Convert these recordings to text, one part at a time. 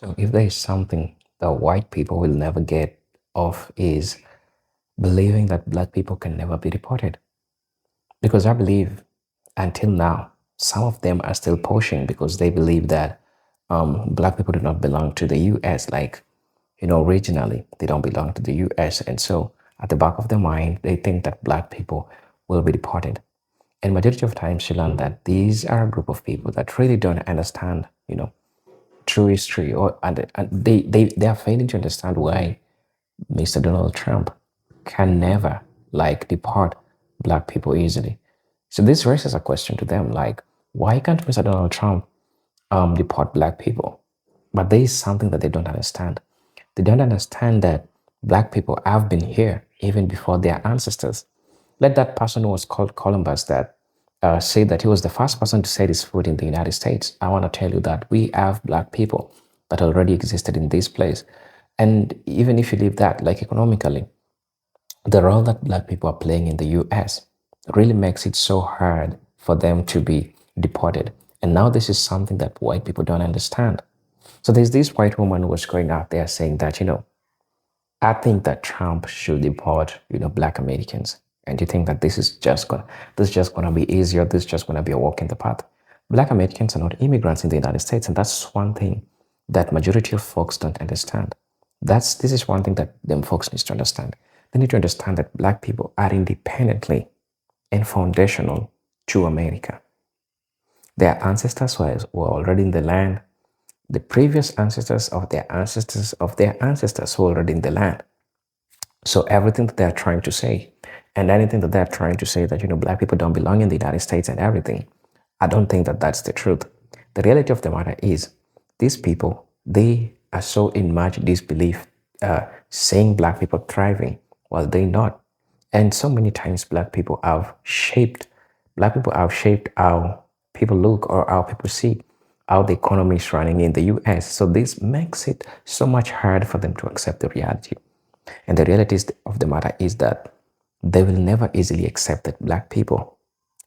So if there is something that white people will never get off is believing that black people can never be deported. Because I believe until now, some of them are still pushing because they believe that black people do not belong to the US. Like, originally they don't belong to the US. And so at the back of their mind, they think that black people will be deported. And majority of times you learn that these are a group of people that really don't understand, true history, and they are failing to understand why Mr. Donald Trump can never deport black people easily. So this raises a question to them, like, why can't Mr. Donald Trump deport black people? But there is something that they don't understand. They don't understand that black people have been here even before their ancestors. Let that person who was called Columbus that say that he was the first person to set his foot in the United States. I want to tell you that we have black people that already existed in this place. And even if you leave that, like economically, the role that black people are playing in the US really makes it so hard for them to be deported. And now this is something that white people don't understand. So there's this white woman who was going out there saying that, I think that Trump should deport, black Americans. And you think that this is just gonna be easier, this is just gonna be a walk in the path. Black Americans are not immigrants in the United States, and that's one thing that majority of folks don't understand. This is one thing that them folks need to understand. They need to understand that black people are independently and foundational to America. Their ancestors were already in the land. The previous ancestors of their ancestors of their ancestors were already in the land. So everything that they're trying to say, and anything that they're trying to say that, black people don't belong in the United States and everything, I don't think that that's the truth. The reality of the matter is these people, they are so in much disbelief, saying black people thriving while they not. And so many times black people have shaped how people look or how people see how the economy is running in the US. So this makes it so much hard for them to accept the reality. And the reality of the matter is that they will never easily accept that black people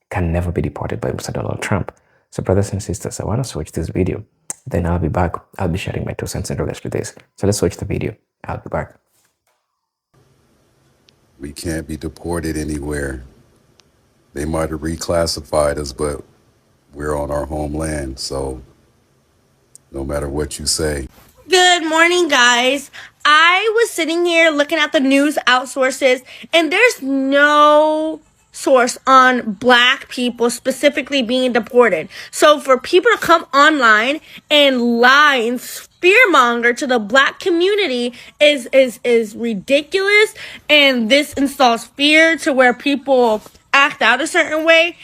can never be deported by Mr. Donald Trump. So brothers and sisters, I want to switch this video. Then I'll be back. I'll be sharing my 2 cents in regards to this. So let's switch the video. I'll be back. We can't be deported anywhere. They might have reclassified us, but we're on our homeland. So no matter what you say. Good morning, guys. I was sitting here looking at the news outsources, and there's no source on black people specifically being deported. So for people to come online and lie and fearmonger to the black community is ridiculous, and this installs fear to where people act out a certain way.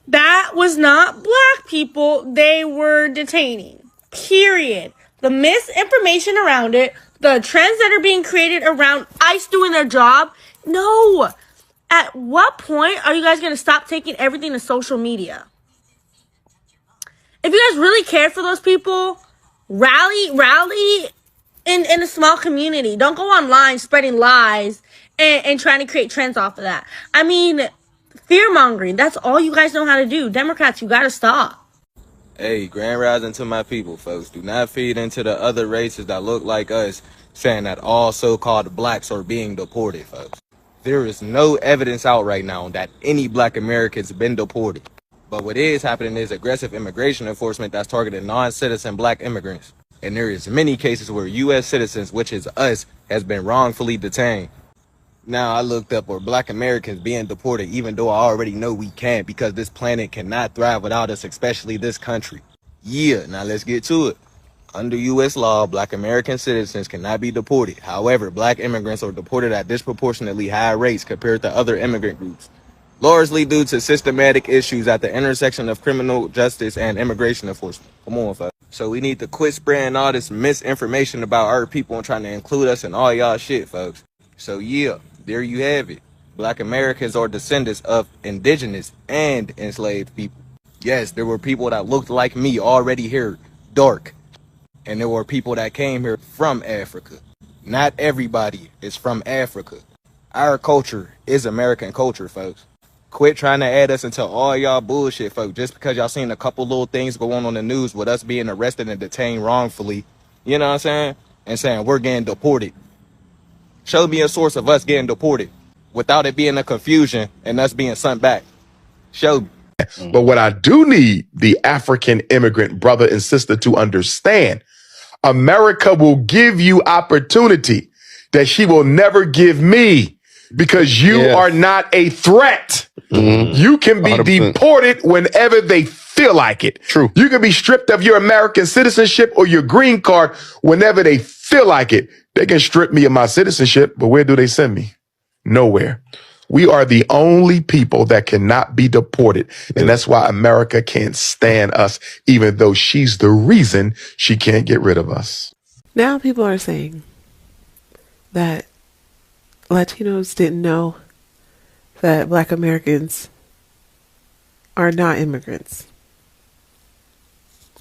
That was not black people they were detaining. Period. The misinformation around it, the trends that are being created around ICE doing their job. No. At what point are you guys going to stop taking everything to social media? If you guys really cared for those people, rally in a small community. Don't go online spreading lies and trying to create trends off of that. I mean, fear-mongering, that's all you guys know how to do. Democrats, you gotta stop. Hey, grand rising to my people, folks. Do not feed into the other races that look like us, saying that all so-called blacks are being deported, folks. There is no evidence out right now that any black Americans been deported. But what is happening is aggressive immigration enforcement that's targeting non-citizen black immigrants. And there is many cases where U.S. citizens, which is us, has been wrongfully detained. Now I looked up for black Americans being deported, even though I already know we can't, because this planet cannot thrive without us, especially this country. Yeah, now let's get to it. Under U.S. law, black American citizens cannot be deported. However, black immigrants are deported at disproportionately high rates compared to other immigrant groups, largely due to systematic issues at the intersection of criminal justice and immigration enforcement. Come on, folks. So we need to quit spreading all this misinformation about our people and trying to include us in all y'all shit, folks. So yeah, there you have it. Black Americans are descendants of indigenous and enslaved people. Yes, there were people that looked like me already here, dark. And there were people that came here from Africa. Not everybody is from Africa. Our culture is American culture, folks. Quit trying to add us into all y'all bullshit, folks. Just because y'all seen a couple little things go on the news with us being arrested and detained wrongfully, you know what I'm saying? And saying we're getting deported. Show me a source of us getting deported without it being a confusion and us being sent back. Show me. But what I do need the African immigrant brother and sister to understand, America will give you opportunity that she will never give me because you are not a threat. You can be 100%. Deported whenever they feel like it. True. You can be stripped of your American citizenship or your green card whenever they feel like it. They can strip me of my citizenship, but where do they send me? Nowhere. We are the only people that cannot be deported. And that's why America can't stand us, even though she's the reason she can't get rid of us. Now people are saying that Latinos didn't know that Black Americans are not immigrants.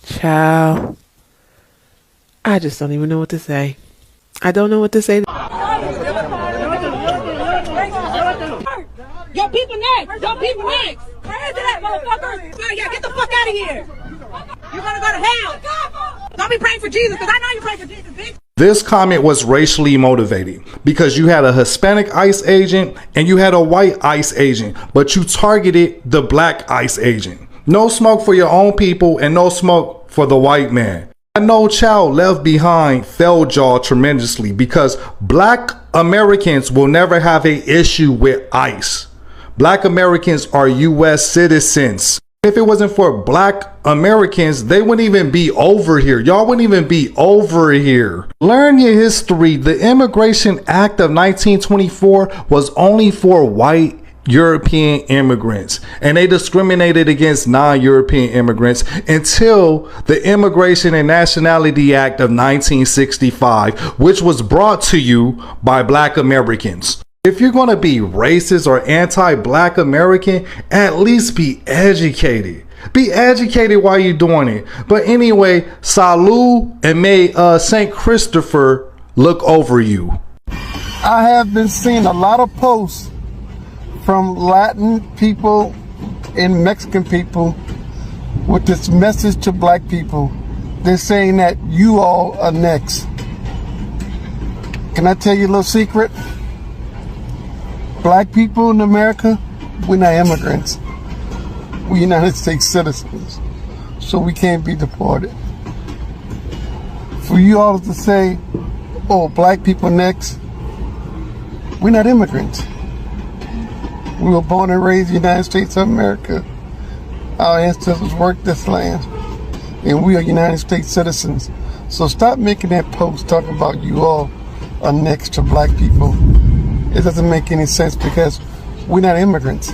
Ciao. I just don't even know what to say. I don't know what to say. Your people next. Your people next. Pray into that, motherfucker. Yeah, get the fuck out of here. You're gonna go to hell. Don't be praying for Jesus, because I know you pray for Jesus, bitch. This comment was racially motivated because you had a Hispanic ICE agent and you had a white ICE agent, but you targeted the black ICE agent. No smoke for your own people and no smoke for the white man. No Child Left Behind failed y'all tremendously because Black Americans will never have an issue with ICE. Black Americans are U.S. citizens. If it wasn't for Black Americans, they wouldn't even be over here. Y'all wouldn't even be over here. Learn your history. The Immigration Act of 1924 was only for white European immigrants, and they discriminated against non-European immigrants until the Immigration and Nationality Act of 1965, which was brought to you by Black Americans. If you're going to be racist or anti-Black American, at least be educated. Be educated while you're doing it. But anyway, salud, and may St. Christopher look over you. I have been seeing a lot of posts from Latin people and Mexican people with this message to Black people. They're saying that you all are next. Can I tell you a little secret? Black people in America, we're not immigrants. We're United States citizens, so we can't be deported. For you all to say, oh, Black people next, we're not immigrants. We were born and raised in the United States of America. Our ancestors worked this land, and we are United States citizens. So stop making that post talking about you all are next to Black people. It doesn't make any sense because we're not immigrants.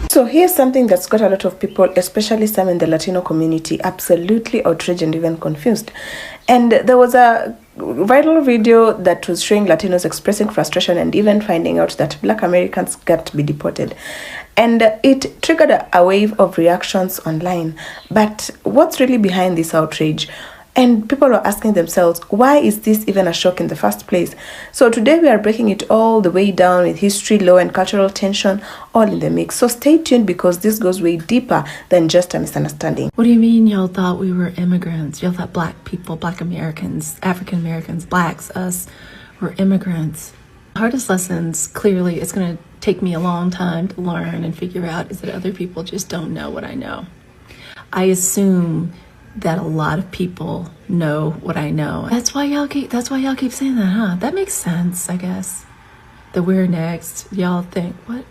So here's something that's got a lot of people, especially some in the Latino community, absolutely outraged and even confused. And there was a viral video that was showing Latinos expressing frustration and even finding out that Black Americans got to be deported. And it triggered a wave of reactions online. But what's really behind this outrage? And people are asking themselves, why is this even a shock in the first place? So today we are breaking it all the way down with history, law, and cultural tension all in the mix. So stay tuned because this goes way deeper than just a misunderstanding. What do you mean y'all thought we were immigrants? Y'all thought Black people, Black Americans, African Americans, Blacks, us, were immigrants? The hardest lessons, clearly, it's going to take me a long time to learn and figure out is that other people just don't know what I know. I assume that a lot of people know what I know. That's why y'all keep saying that, huh? That makes sense, I guess. That we're next. Y'all think, what?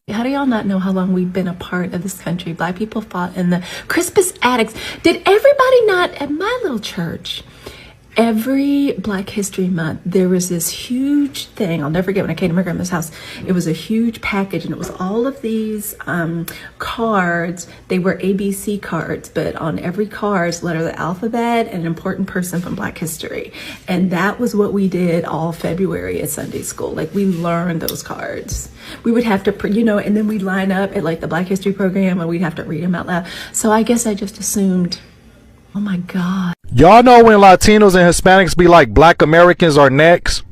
How do y'all not know how long we've been a part of this country? Black people fought in the Crispus Attucks. Did everybody not, at my little church, every Black History Month, there was this huge thing. I'll never forget when I came to my grandma's house. It was a huge package, and it was all of these cards. They were ABC cards, but on every card, letter of the alphabet and an important person from Black history. And that was what we did all February at Sunday school. Like, we learned those cards. We would have to, and then we'd line up at like the Black History program, and we'd have to read them out loud. So I guess I just assumed, oh my God. Y'all know when Latinos and Hispanics be like Black Americans are next,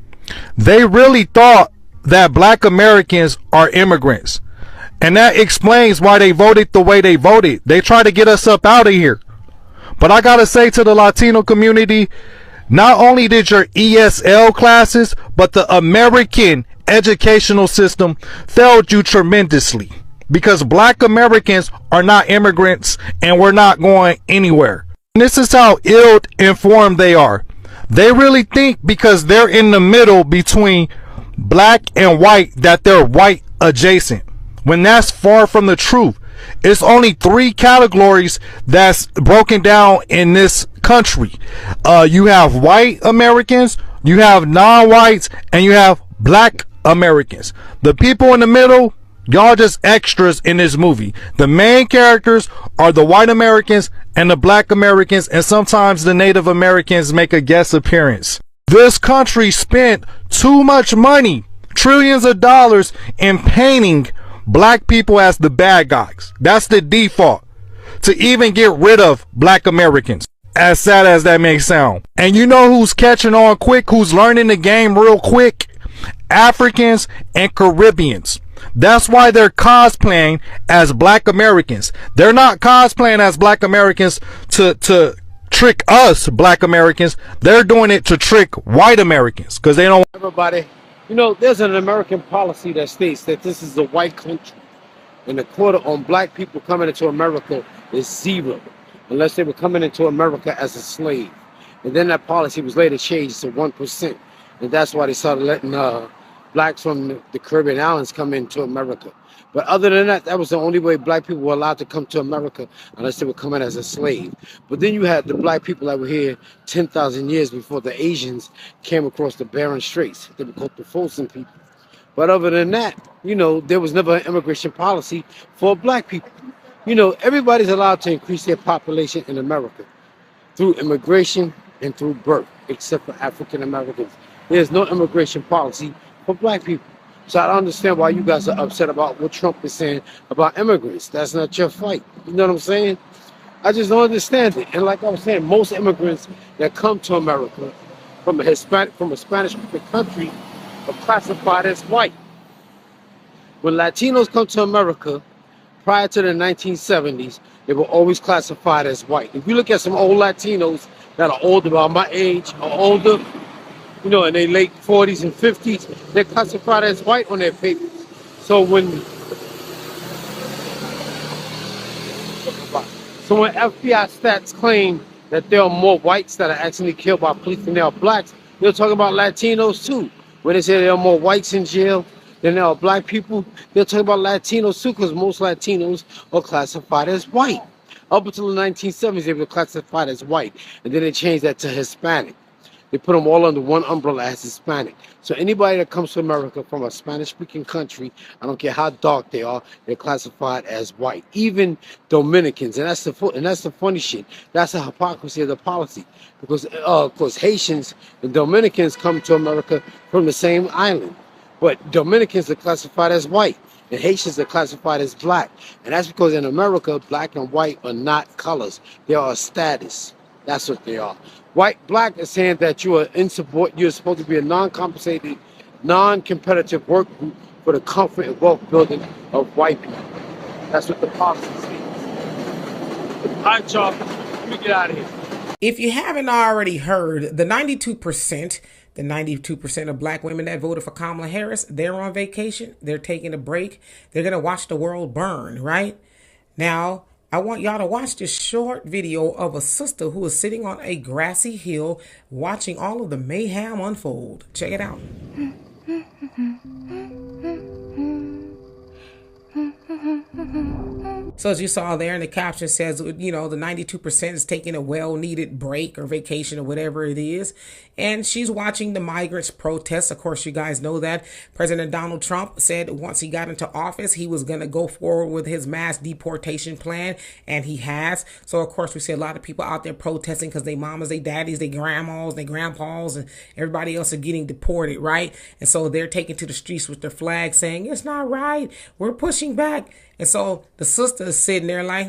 they really thought that Black Americans are immigrants. And that explains why they voted the way they voted. They try to get us up out of here. But I gotta say to the Latino community, not only did your ESL classes, but the American educational system failed you tremendously. Because black Americans are not immigrants and we're not going anywhere. And this is how ill-informed they are. They really think because they're in the middle between black and white that they're white adjacent, when that's far from the truth. It's only 3 categories that's broken down in this country. You have white Americans, you have non-whites, and you have black Americans. The people in the middle, y'all just extras in this movie. The main characters are the white Americans and the black Americans, and sometimes the Native Americans make a guest appearance. This country spent too much money, trillions of dollars, in painting black people as the bad guys. That's the default, to even get rid of black Americans, as sad as that may sound. And you know who's catching on quick, who's learning the game real quick? Africans and Caribbeans. That's why they're cosplaying as black Americans. They're not cosplaying as black Americans to trick us black Americans. They're doing it to trick white Americans because they don't. Everybody, you know, there's an American policy that states that this is a white country, and the quota on black people coming into America is 0, unless they were coming into America as a slave. And then that policy was later changed to 1%, and that's why they started letting blacks from the Caribbean islands come into America. But other than that, that was the only way black people were allowed to come to America, unless they were coming as a slave. But then you had the black people that were here 10,000 years before the Asians came across the Bering Straits. They were called the Folsom people. But other than that, you know, there was never an immigration policy for black people. You know, everybody's allowed to increase their population in America through immigration and through birth, except for African Americans. There's no immigration policy for black people. So I don't understand why you guys are upset about what Trump is saying about immigrants. That's not your fight. You know what I'm saying? I just don't understand it. And like I was saying, most immigrants that come to America from a Spanish-speaking country are classified as white. When Latinos come to America prior to the 1970s, they were always classified as white. If you look at some old Latinos that are older, about my age or older, you know, in their late 40s and 50s, they're classified as white on their papers. So when FBI stats claim that there are more whites that are actually killed by police than there are blacks, they're talking about Latinos too. When they say there are more whites in jail than there are black people, they're talking about Latinos too, because most Latinos are classified as white. Up until the 1970s, they were classified as white, and then they changed that to Hispanic. They put them all under one umbrella as Hispanic. So anybody that comes to America from a Spanish-speaking country, I don't care how dark they are, they're classified as white. Even Dominicans, and that's the funny shit. That's the hypocrisy of the policy, because of course Haitians and Dominicans come to America from the same island, but Dominicans are classified as white, and Haitians are classified as black, and that's because in America, black and white are not colors; they are a status. That's what they are. Black is saying that you're supposed to be a non-compensated, non-competitive work group for the comfort and wealth building of white people. That's what the policy says. All right, y'all, let me get out of here. If you haven't already heard, the 92% of black women that voted for Kamala Harris, they're on vacation. They're taking a break. They're going to watch the world burn, right? Now, I want y'all to watch this short video of a sister who is sitting on a grassy hill watching all of the mayhem unfold. Check it out. So as you saw there, and the caption says, you know, the 92% is taking a well-needed break or vacation or whatever it is. And she's watching the migrants protest. Of course, you guys know that President Donald Trump said once he got into office, he was going to go forward with his mass deportation plan. And he has. So, of course, we see a lot of people out there protesting because they mamas, they daddies, they grandmas, they grandpas, and everybody else are getting deported, right? And so they're taking to the streets with their flags saying, it's not right. We're pushing back. And so the sister is sitting there like,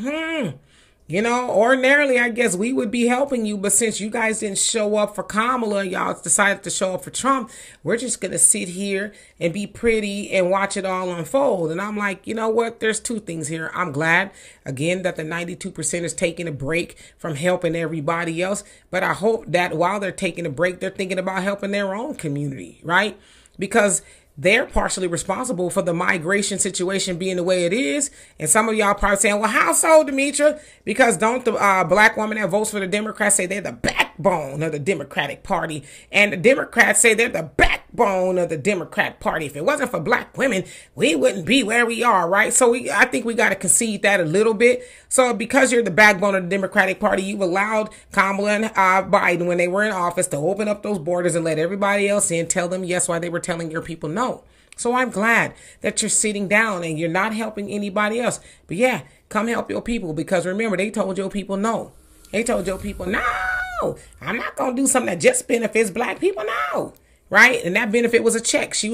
You know, ordinarily, I guess we would be helping you, but since you guys didn't show up for Kamala, y'all decided to show up for Trump, we're just going to sit here and be pretty and watch it all unfold. And I'm like, you know what? There's two things here. I'm glad, again, that the 92% is taking a break from helping everybody else. But I hope that while they're taking a break, they're thinking about helping their own community, right? Because they're partially responsible for the migration situation being the way it is. And some of y'all probably saying, well, how so, Demetra? Because don't the black woman that votes for the Democrats say they're the backbone of the Democratic Party? And the Democrats say they're the backbone of the Democrat Party. If it wasn't for black women, we wouldn't be where we are, right? So I think we got to concede that a little bit. So because you're the backbone of the Democratic Party, you've allowed Kamala and Biden, when they were in office, to open up those borders and let everybody else in, tell them yes while they were telling your people no. So I'm glad that you're sitting down and you're not helping anybody else. But yeah, come help your people, because remember, they told your people no. They told your people, no, I'm not going to do something that just benefits black people. No. Right? And that benefit was a check. She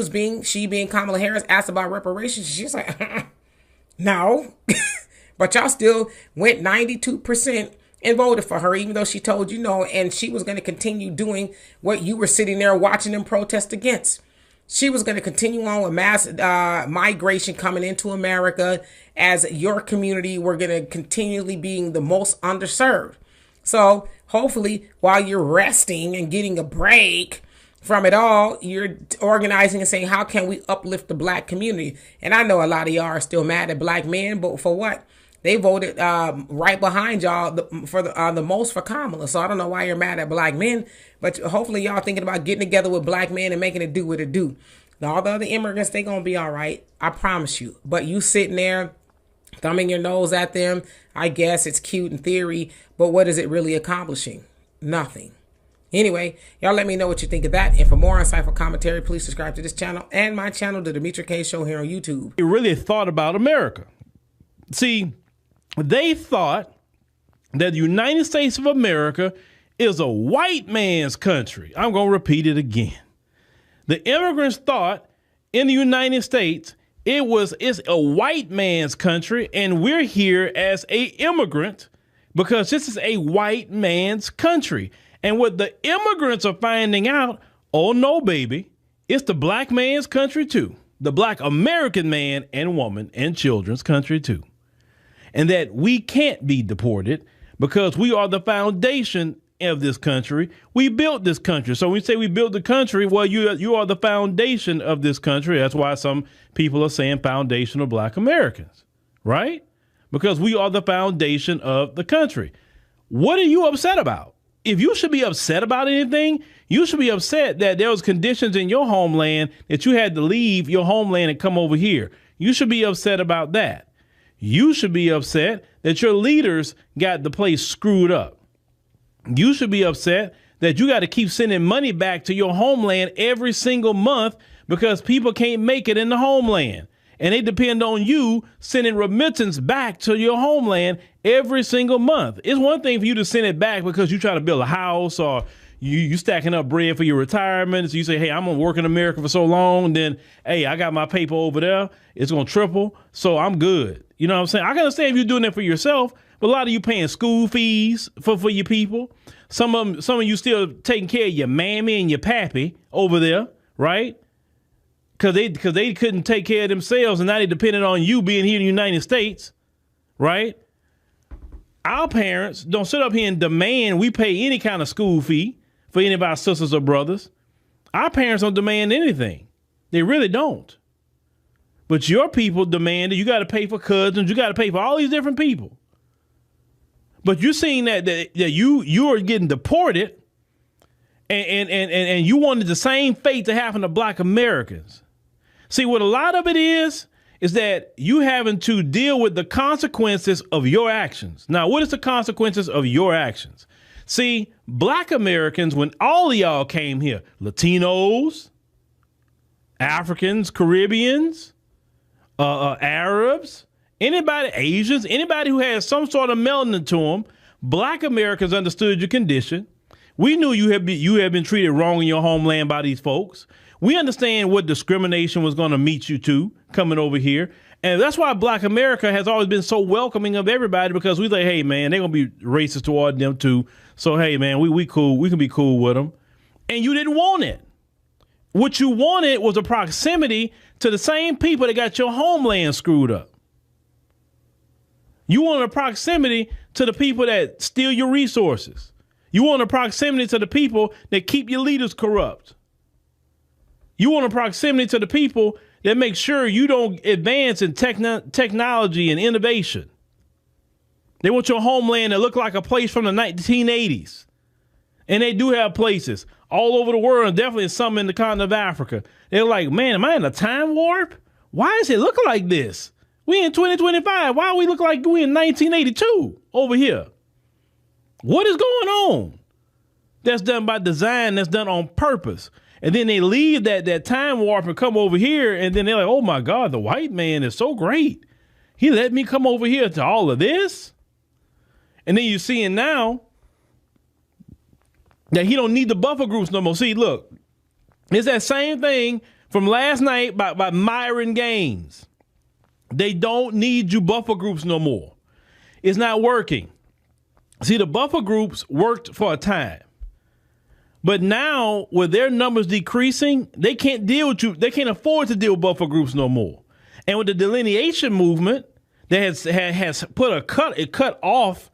being Kamala Harris, asked about reparations. She's like, no. But y'all still went 92% and voted for her, even though she told you no. And she was going to continue doing what you were sitting there watching them protest against. She was going to continue on with mass migration coming into America, as your community were going to continually being the most underserved. So hopefully while you're resting and getting a break from it all, you're organizing and saying, how can we uplift the black community? And I know a lot of y'all are still mad at black men, but for what? They voted right behind y'all for the most for Kamala. So I don't know why you're mad at black men, but hopefully y'all thinking about getting together with black men and making it do what it do. Now, all the other immigrants, they gonna be all right. I promise you. But you sitting there thumbing your nose at them, I guess it's cute in theory, but what is it really accomplishing? Nothing. Anyway, y'all let me know what you think of that. And for more insightful commentary, please subscribe to this channel and my channel, The Demetra K Show, here on YouTube. They really thought about America. See, they thought that the United States of America is a white man's country. I'm going to repeat it again. The immigrants thought in the United States it's a white man's country, and we're here as a immigrant because this is a white man's country. And what the immigrants are finding out, oh no, baby, it's the black man's country too. The black American man and woman and children's country too. And that we can't be deported because we are the foundation of this country. We built this country. So when we say we built the country, well, you are the foundation of this country. That's why some people are saying foundational black Americans, right? Because we are the foundation of the country. What are you upset about? If you should be upset about anything, you should be upset that there was conditions in your homeland that you had to leave your homeland and come over here. You should be upset about that. You should be upset that your leaders got the place screwed up. You should be upset that you got to keep sending money back to your homeland every single month because people can't make it in the homeland. And they depend on you sending remittance back to your homeland every single month. It's one thing for you to send it back because you're trying to build a house or you stacking up bread for your retirement. So you say, hey, I'm going to work in America for so long. Then, hey, I got my paper over there. It's going to triple. So I'm good. You know what I'm saying? I can understand if you're doing that for yourself, but a lot of you paying school fees for your people. Some of you still taking care of your mammy and your pappy over there, right? Because they couldn't take care of themselves, and now they depended on you being here in the United States, right? Our parents don't sit up here and demand we pay any kind of school fee for any of our sisters or brothers. Our parents don't demand anything. They really don't. But your people demand that you got to pay for cousins, you got to pay for all these different people. But you're seeing that you are getting deported, and you wanted the same fate to happen to black Americans. See, what a lot of it is that you having to deal with the consequences of your actions. Now, what is the consequences of your actions? See, black Americans, when all of y'all came here, Latinos, Africans, Caribbeans, Arabs, anybody, Asians, anybody who has some sort of melanin to them, black Americans understood your condition. We knew you had been treated wrong in your homeland by these folks. We understand what discrimination was going to meet you to coming over here. And that's why Black America has always been so welcoming of everybody, because we like, hey man, they're gonna be racist toward them too. So hey man, we cool. We can be cool with them. And you didn't want it. What you wanted was a proximity to the same people that got your homeland screwed up. You want a proximity to the people that steal your resources. You want a proximity to the people that keep your leaders corrupt. You want a proximity to the people that make sure you don't advance in technology and innovation. They want your homeland to look like a place from the 1980s. And they do have places all over the world, and definitely some in the continent of Africa. They're like, man, am I in a time warp? Why is it looking like this? We in 2025. Why we look like we in 1982 over here? What is going on? That's done by design. That's done on purpose. And then they leave that time warp and come over here, and then they're like, oh my God, the white man is so great. He let me come over here to all of this. And then you're seeing now that he don't need the buffer groups no more. See, look, it's that same thing from last night by Myron Gaines. They don't need you buffer groups no more. It's not working. See, the buffer groups worked for a time. But now, with their numbers decreasing, they can't deal with you. They can't afford to deal with buffer groups no more. And with the delineation movement that has put it cut off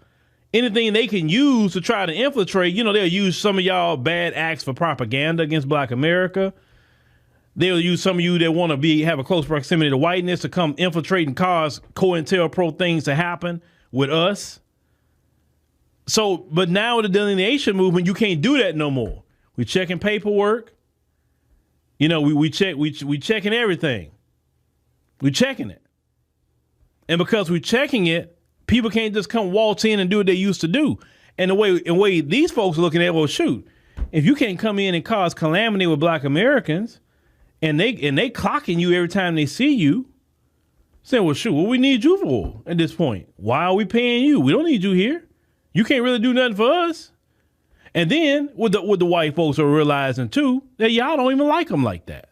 anything they can use to try to infiltrate. You know, they'll use some of y'all bad acts for propaganda against Black America. They'll use some of you that want to have a close proximity to whiteness to come infiltrate and cause COINTELPRO things to happen with us. So, but now with the delineation movement, you can't do that no more. We checking paperwork. You know, we checking everything. We checking it. And because we're checking it, people can't just come waltz in and do what they used to do. And the way these folks are looking at, well, shoot, if you can't come in and cause calamity with Black Americans, and they clocking you every time they see you, saying, well, shoot, what we need you for at this point? Why are we paying you? We don't need you here. You can't really do nothing for us. And then what the white folks are realizing too, that y'all don't even like them like that.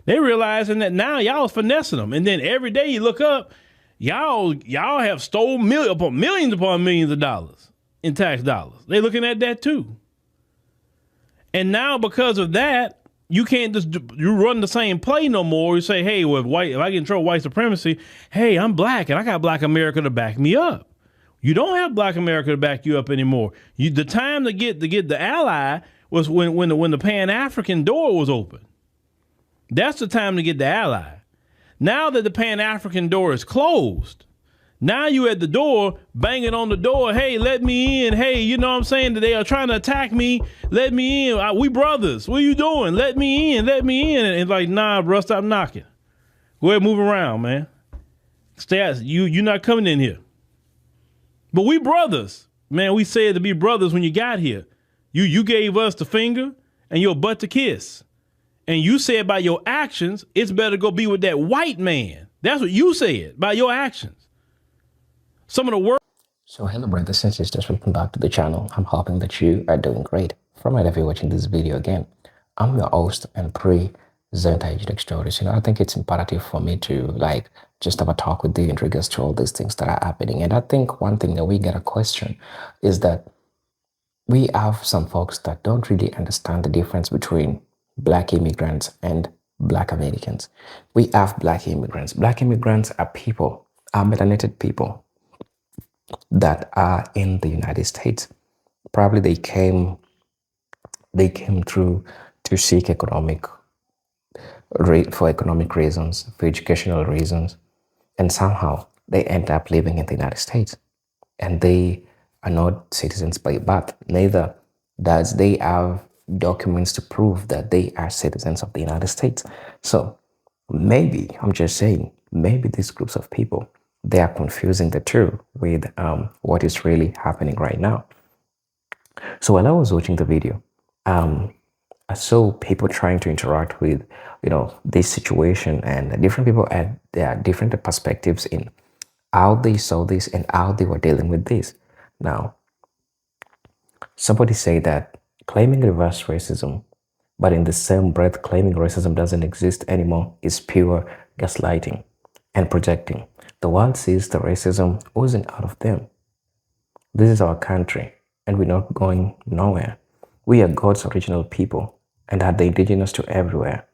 They realizing that now y'all is finessing them. And then every day you look up, y'all have stole millions upon millions of dollars in tax dollars. They looking at that too. And now because of that, you can't just you run the same play no more. You say, hey, well, if I get in trouble with white supremacy, hey, I'm Black and I got Black America to back me up. You don't have Black America to back you up anymore. The time to get the ally was when the Pan-African door was open. That's the time to get the ally. Now that the Pan-African door is closed, now you at the door, banging on the door, hey, let me in. Hey, you know what I'm saying? They are trying to attack me. Let me in. We brothers. What are you doing? Let me in. Let me in. And it's like, nah, bro, stop knocking. Go ahead, move around, man. Stay out. You're not coming in here. But we brothers. Man, we said to be brothers when you got here. You gave us the finger and your butt to kiss. And you said by your actions, it's better to go be with that white man. That's what you said, by your actions. Some of the work. So hello brothers and sisters, welcome back to the channel. I'm hoping that you are doing great. From wherever you're watching this video again, I'm your host and pre-Hygienic Stories. You know, I think it's imperative for me to just have a talk with you in regards to all these things that are happening. And I think one thing that we get a question is that we have some folks that don't really understand the difference between Black immigrants and Black Americans. We have Black immigrants. Black immigrants are people, are melanated people that are in the United States. Probably they came through to seek for economic reasons, for educational reasons, and somehow they end up living in the United States. And they are not citizens by birth, neither does they have documents to prove that they are citizens of the United States. So maybe, I'm just saying, maybe these groups of people, they are confusing the two with what is really happening right now. So while I was watching the video, I saw people trying to interact with, this situation, and different people had their different perspectives in how they saw this and how they were dealing with this. Now, somebody say that claiming reverse racism, but in the same breath claiming racism doesn't exist anymore, is pure gaslighting. and projecting. The world sees the racism oozing out of them. This is our country, and we're not going nowhere. We are God's original people and are the indigenous to everywhere.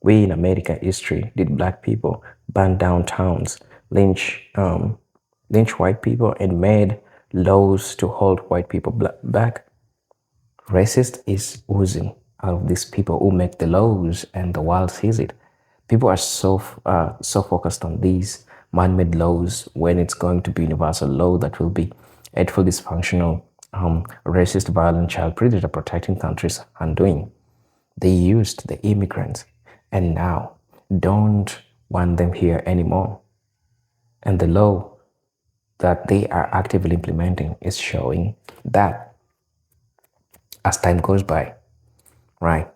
We in American history did black people burn down towns, lynch white people, and made laws to hold white people back. Racist is oozing out of these people who make the laws, and the world sees it. People are so focused on these man-made laws when it's going to be universal law that will be hateful, dysfunctional, racist, violent child predator protecting countries undoing. They used the immigrants and now don't want them here anymore. And the law that they are actively implementing is showing that as time goes by, right?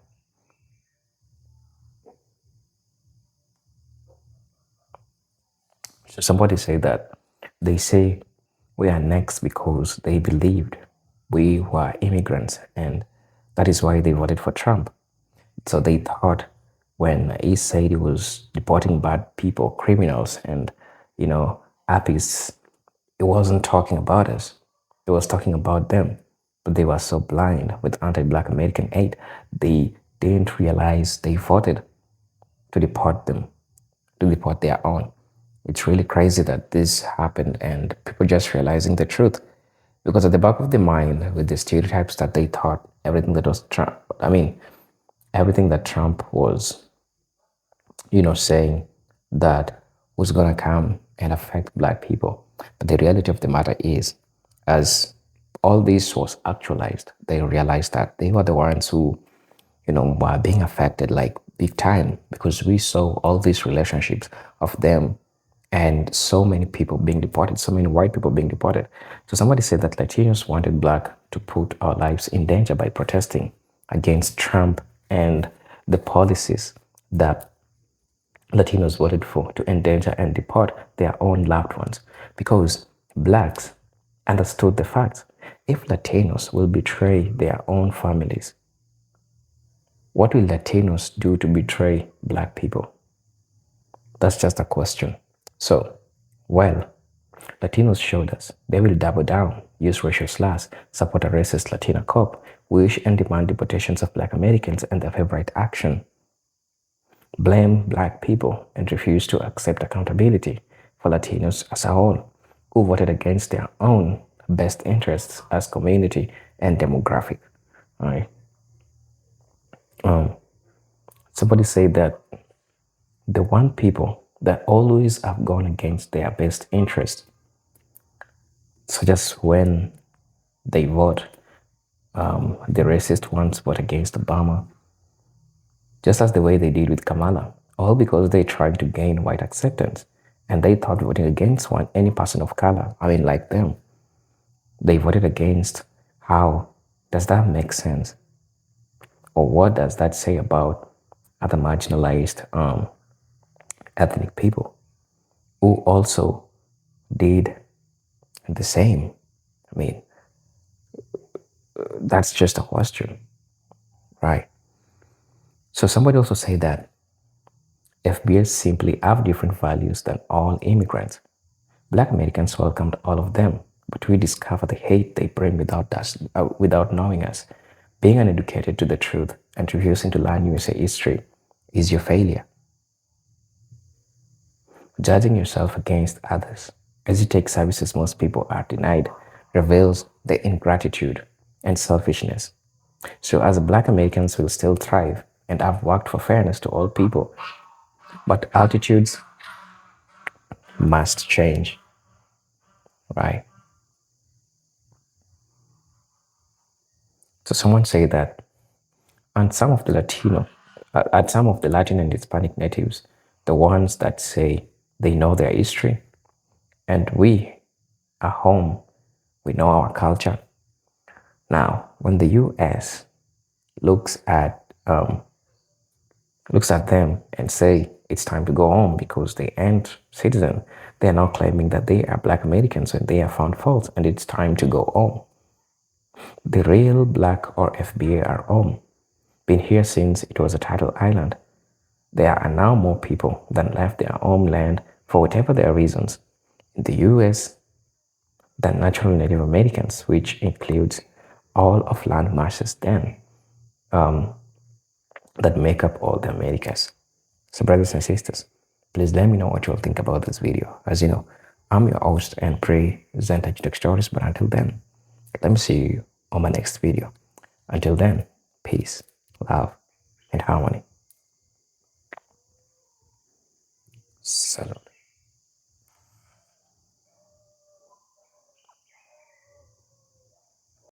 So somebody say that they say we are next because they believed we were immigrants, and that is why they voted for Trump. So they thought when he said he was deporting bad people, criminals, and appies, it wasn't talking about us. It was talking about them. But they were so blind with anti-Black American hate, they didn't realize they voted to deport them, to deport their own. It's really crazy that this happened and people just realizing the truth. Because at the back of their mind, with the stereotypes that they thought everything that was Trump, everything that Trump was, saying that was going to come and affect black people. But the reality of the matter is, as all this was actualized, they realized that they were the ones who, were being affected like big time, because we saw all these relationships of them and so many people being deported, so many white people being deported. So somebody said that Latinos wanted black to put our lives in danger by protesting against Trump and the policies that Latinos voted for to endanger and deport their own loved ones, because blacks understood the fact: if Latinos will betray their own families, what will Latinos do to betray black people? That's just a question. So, well, Latinos showed us they will double down, use racial slurs, support a racist Latina cop, wish and demand deportations of black Americans and their favorite action, blame black people, and refuse to accept accountability for Latinos as a whole, who voted against their own best interests as community and demographic. All right. Somebody said that the one people that always have gone against their best interest, such as when they vote, the racist ones vote against Obama, just as the way they did with Kamala, all because they tried to gain white acceptance, and they thought voting against any person of color, like them, they voted against. How does that make sense? Or what does that say about other marginalized ethnic people who also did the same? That's just a question, right? So somebody also said that FBS simply have different values than all immigrants. Black Americans welcomed all of them, but we discover the hate they bring without knowing us. Being uneducated to the truth and refusing to learn USA history is your failure. Judging yourself against others as you take services most people are denied reveals the ingratitude and selfishness. So as Black Americans will still thrive and have worked for fairness to all people, but attitudes must change, right? So someone say that and some of the some of the Latin and Hispanic natives, the ones that say they know their history, and we are home, we know our culture. Now, when the U.S. looks at them and say it's time to go home because they ain't citizen, they are now claiming that they are Black Americans and they have found fault and it's time to go home. The real Black or FBA are home, been here since it was a tidal island. There are now more people than left their homeland for whatever their reasons, in the US, the natural Native Americans, which includes all of land masses then, that make up all the Americas. So brothers and sisters, please let me know what you all think about this video. As you know, I'm your host and presenter Stories, but until then, let me see you on my next video. Until then, peace, love, and harmony.